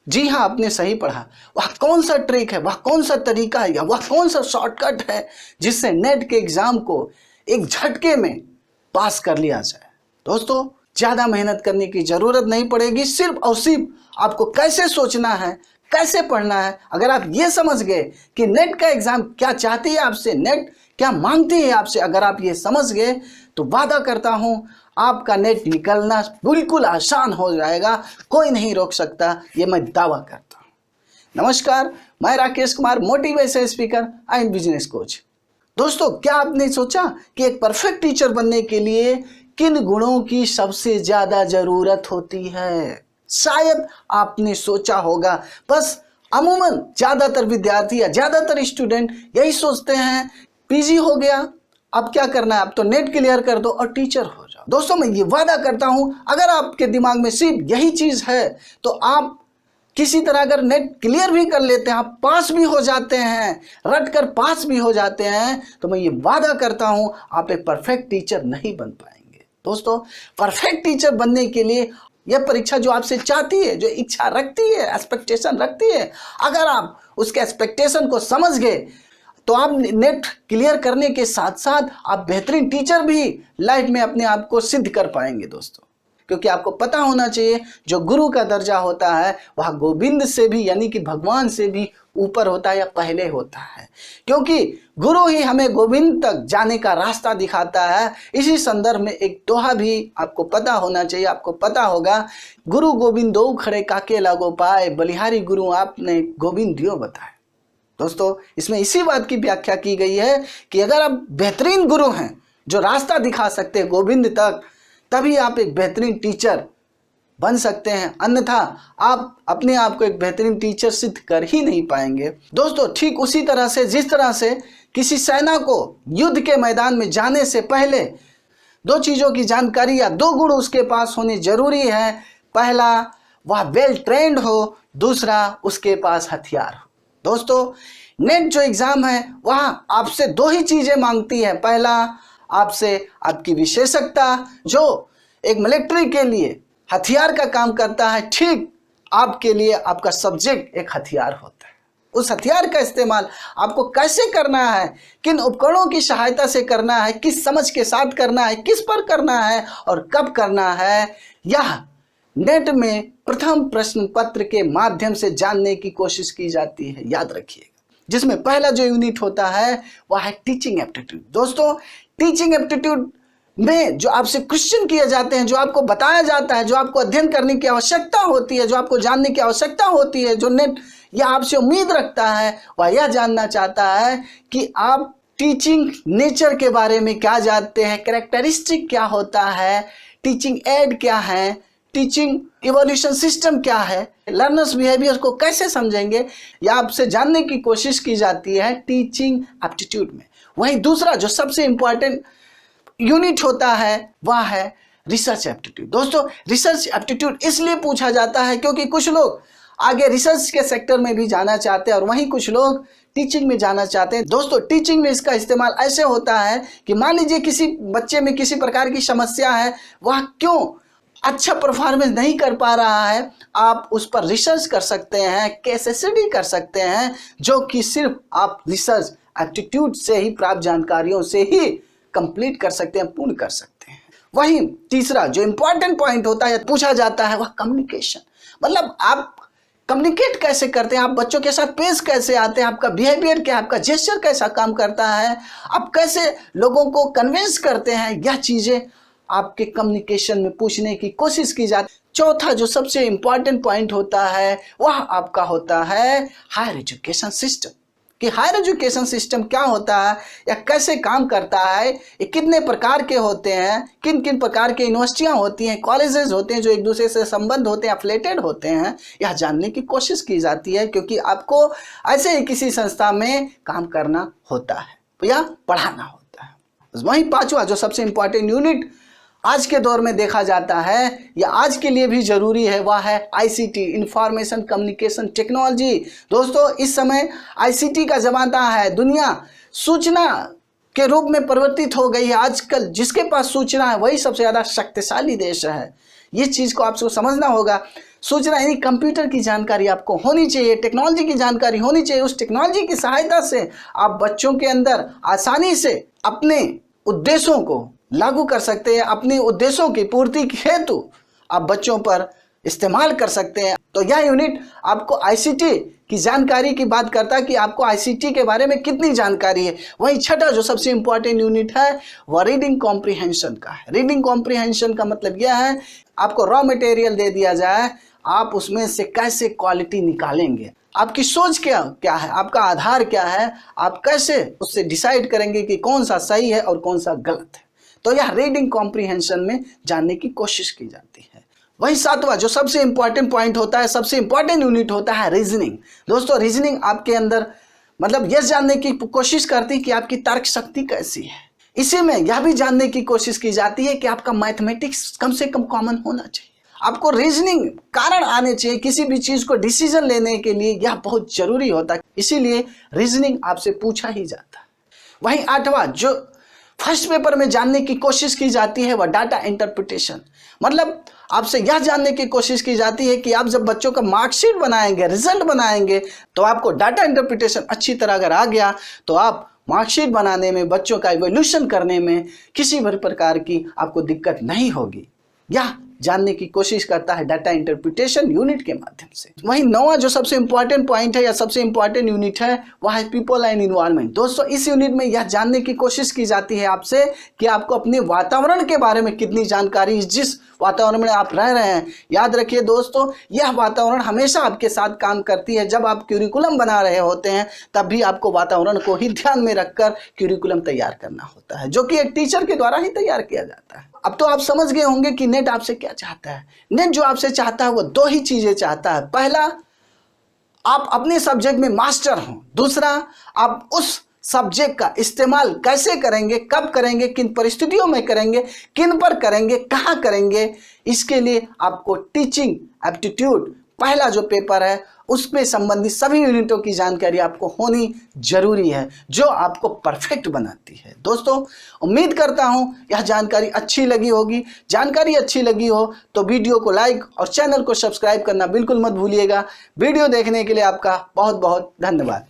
जी हाँ, आपने सही पढ़ा। वह कौन सा ट्रिक है, वह कौन सा तरीका है, या वह कौन सा शॉर्टकट है जिससे नेट के एग्जाम को एक झटके में पास कर लिया जाए। दोस्तों, ज्यादा मेहनत करने की जरूरत नहीं पड़ेगी, सिर्फ और सिर्फ आपको कैसे सोचना है, कैसे पढ़ना है। अगर आप ये समझ गए कि नेट का एग्जाम क्या चाहती है आपसे, नेट क्या मांगती है आपसे, अगर आप ये समझ गए तो वादा करता हूं आपका नेट निकलना बिल्कुल आसान हो जाएगा, कोई नहीं रोक सकता, ये मैं दावा करता हूं। नमस्कार, मैं Rakesh Kumar, motivation speaker and business coach. दोस्तों, क्या आपने सोचा कि एक परफेक्ट टीचर बनने के लिए किन गुणों की सबसे ज्यादा जरूरत होती है? शायद आपने सोचा होगा। बस अमूमन ज्यादातर विद्यार्थी या ज्यादातर स्टूडेंट यही सोचते हैं, पीजी हो गया, अब क्या करना है, अब तो नेट क्लियर कर दो और टीचर हो जाओ। दोस्तों, मैं ये वादा करता हूं, अगर आपके दिमाग में सिर्फ यही चीज है तो आप किसी तरह अगर नेट क्लियर भी कर लेते हैं, आप पास भी हो जाते हैं, रट कर पास भी हो जाते हैं, तो मैं ये वादा करता हूं आप एक परफेक्ट टीचर नहीं बन पाएंगे। दोस्तों, परफेक्ट टीचर बनने के लिए यह परीक्षा जो आपसे चाहती है, जो इच्छा रखती है, एक्सपेक्टेशन रखती है, अगर आप उसके एक्सपेक्टेशन को समझ गए तो आप नेट क्लियर करने के साथ साथ आप बेहतरीन टीचर भी लाइफ में अपने आप को सिद्ध कर पाएंगे। दोस्तों, क्योंकि आपको पता होना चाहिए जो गुरु का दर्जा होता है वह गोविंद से भी, यानी कि भगवान से भी ऊपर होता है या पहले होता है, क्योंकि गुरु ही हमें गोविंद तक जाने का रास्ता दिखाता है। इसी संदर्भ में एक दोहा भी आपको पता होना चाहिए, आपको पता होगा, गुरु गोविंद दो खड़े काके लागो पाए, बलिहारी गुरु आपने गोविंद दियो बताए। दोस्तों, इसमें इसी बात की व्याख्या की गई है कि अगर आप बेहतरीन गुरु हैं जो रास्ता दिखा सकते हैं गोविंद तक, तभी आप एक बेहतरीन टीचर बन सकते हैं, अन्यथा आप अपने आप को एक बेहतरीन टीचर सिद्ध कर ही नहीं पाएंगे। दोस्तों, ठीक उसी तरह से जिस तरह से किसी सेना को युद्ध के मैदान में जाने से पहले दो चीजों की जानकारी या दो गुण उसके पास होने जरूरी है। पहला, वह वेल ट्रेंड हो, दूसरा, उसके पास हथियार हो। दोस्तों, नेट जो एग्जाम है वह आपसे दो ही चीजें मांगती है। पहला, आपसे आपकी विशेषज्ञता, जो एक मिलिट्री के लिए हथियार का काम करता है, ठीक आपके लिए आपका सब्जेक्ट एक हथियार होता है। उस हथियार का इस्तेमाल आपको कैसे करना है, किन उपकरणों की सहायता से करना है, किस समझ के साथ करना है, किस पर करना है और कब करना है, यह नेट में प्रथम प्रश्न पत्र के माध्यम से जानने की कोशिश की जाती है। याद रखिएगा, जिसमें पहला जो यूनिट होता है वह है टीचिंग एप्टीट्यूड। दोस्तों, टीचिंग एप्टीट्यूड में जो आपसे क्वेश्चन किए जाते हैं, जो आपको बताया जाता है, जो आपको अध्ययन करने की आवश्यकता होती है, जो आपको जानने की आवश्यकता होती है, जो नेट यह आपसे उम्मीद रखता है, वह यह जानना चाहता है कि आप टीचिंग नेचर के बारे में क्या जानते हैं, कैरेक्टरिस्टिक क्या होता है, टीचिंग एड क्या है, टीचिंग इवोल्यूशन सिस्टम क्या है, लर्नर्स बिहेवियर को कैसे समझेंगे, यह आपसे जानने की कोशिश की जाती है टीचिंग एप्टीट्यूड में। वहीं दूसरा जो सबसे इंपॉर्टेंट यूनिट होता है वह है रिसर्च एप्टीट्यूड। दोस्तों, रिसर्च एप्टीट्यूड इसलिए पूछा जाता है क्योंकि कुछ लोग आगे रिसर्च के सेक्टर में भी जाना चाहते हैं और वहीं कुछ लोग टीचिंग में जाना चाहते हैं। दोस्तों, टीचिंग में इसका इस्तेमाल ऐसे होता है कि मान लीजिए किसी बच्चे में किसी प्रकार की समस्या है, वह क्यों अच्छा परफॉर्मेंस नहीं कर पा रहा है, आप उस पर रिसर्च कर सकते हैं, केस स्टडी कर सकते हैं, जो कि सिर्फ आप रिसर्च एप्टीट्यूड से ही प्राप्त जानकारियों से ही कंप्लीट कर सकते हैं, पूर्ण कर सकते हैं। वहीं तीसरा जो इंपॉर्टेंट पॉइंट होता है, पूछा जाता है, वह कम्युनिकेशन। मतलब आप कम्युनिकेट कैसे करते हैं, आप बच्चों के साथ पेश कैसे आते हैं, आपका बिहेवियर क्या है, आपका जेस्चर कैसा काम करता है, आप कैसे लोगों को कन्विंस करते हैं, यह चीजें आपके कम्युनिकेशन में पूछने की कोशिश की जाती है। चौथा जो सबसे इंपॉर्टेंट पॉइंट होता है वह आपका होता है हायर एजुकेशन सिस्टम, कि हायर एजुकेशन सिस्टम क्या होता है या कैसे काम करता है, ये कितने प्रकार के होते हैं, किन किन प्रकार की यूनिवर्सिटियां होती हैं, कॉलेजेस होते हैं जो एक दूसरे से संबंध होते हैं, एफिलिएटेड होते हैं, यह जानने की कोशिश की जाती है, क्योंकि आपको ऐसे ही किसी संस्था में काम करना होता है या पढ़ाना होता है। वहीं पांचवा जो सबसे इंपॉर्टेंट यूनिट आज के दौर में देखा जाता है या आज के लिए भी जरूरी है, वह है आईसीटी, इंफॉर्मेशन कम्युनिकेशन टेक्नोलॉजी। दोस्तों, इस समय आईसीटी का जमाना है, दुनिया सूचना के रूप में परिवर्तित हो गई है। आजकल जिसके पास सूचना है वही सबसे ज्यादा शक्तिशाली देश है। ये चीज को आपको समझना होगा। सूचना यानी कंप्यूटर की जानकारी आपको होनी चाहिए, टेक्नोलॉजी की जानकारी होनी चाहिए। उस टेक्नोलॉजी की सहायता से आप बच्चों के अंदर आसानी से अपने उद्देश्यों को लागू कर सकते हैं, अपने उद्देश्यों की पूर्ति हेतु आप बच्चों पर इस्तेमाल कर सकते हैं। तो यह यूनिट आपको आईसीटी की जानकारी की बात करता है कि आपको आईसीटी के बारे में कितनी जानकारी है। वहीं छठा जो सबसे इंपॉर्टेंट यूनिट है वह रीडिंग कॉम्प्रिहेंशन का है। रीडिंग कॉम्प्रिहेंशन का मतलब यह है आपको रॉ मटेरियल दे दिया जाए, आप उसमें से कैसे क्वालिटी निकालेंगे, आपकी सोच क्या है, आपका आधार क्या है, आप कैसे उससे डिसाइड करेंगे कि कौन सा सही है और कौन सा गलत है। तो यह रीडिंग कॉम्प्रिहेंशन में जानने की कोशिश की जाती है। वही सातवां जो सबसे इंपॉर्टेंट पॉइंट होता है, सबसे इंपॉर्टेंट यूनिट होता है रीजनिंग। दोस्तों रीजनिंग आपके अंदर मतलब यह जानने की कोशिश करती है कि आपकी तर्क शक्ति कैसी है। इसी में यह भी जानने की कोशिश की जाती है कि आपका मैथमेटिक्स कम से कम कॉमन होना चाहिए। आपको रीजनिंग कारण आने चाहिए किसी भी चीज को डिसीजन लेने के लिए, यह बहुत जरूरी होता है। इसीलिए रीजनिंग आपसे पूछा ही जाता है। वहीं आठवां जो फर्स्ट पेपर में जानने की कोशिश की जाती है वह डाटा इंटरप्रिटेशन। मतलब आपसे यह जानने की कोशिश की जाती है कि आप जब बच्चों का मार्कशीट बनाएंगे, रिजल्ट बनाएंगे, तो आपको डाटा इंटरप्रिटेशन अच्छी तरह अगर आ गया तो आप मार्कशीट बनाने में, बच्चों का इवैल्यूएशन करने में किसी भी प्रकार की आपको दिक्कत नहीं होगी। यह जानने की कोशिश करता है डाटा इंटरप्रिटेशन यूनिट के माध्यम से। वहीं नौवां जो सबसे इंपॉर्टेंट पॉइंट है या सबसे इंपॉर्टेंट यूनिट है वह है पीपल एंड इन्वायरमेंट। दोस्तों इस यूनिट में यह जानने की कोशिश की जाती है आपसे कि आपको अपने वातावरण के बारे में कितनी जानकारी, जिस वातावरण में आप रह रहे हैं। याद रखिए दोस्तों, यह वातावरण हमेशा आपके साथ काम करती है। जब आप क्यूरिकुलम बना रहे होते हैं तब भी आपको वातावरण को ही ध्यान में रखकर क्यूरिकुलम तैयार करना होता है, जो कि एक टीचर के द्वारा ही तैयार किया जाता है। अब तो आप समझ गए होंगे कि नेट आपसे क्या चाहता है। नेट जो आपसे चाहता है वो दो ही चीजें चाहता है। पहला, आप अपने सब्जेक्ट में मास्टर हों। दूसरा, आप उस सब्जेक्ट का इस्तेमाल कैसे करेंगे, कब करेंगे, किन परिस्थितियों में करेंगे, किन पर करेंगे, कहाँ करेंगे, इसके लिए आपको टीचिंग एप्टीट्यूड पहला जो पेपर है उसमें संबंधित सभी यूनिटों की जानकारी आपको होनी जरूरी है, जो आपको परफेक्ट बनाती है। दोस्तों उम्मीद करता हूं यह जानकारी अच्छी लगी होगी। जानकारी अच्छी लगी हो तो वीडियो को लाइक और चैनल को सब्सक्राइब करना बिल्कुल मत भूलिएगा। वीडियो देखने के लिए आपका बहुत बहुत धन्यवाद।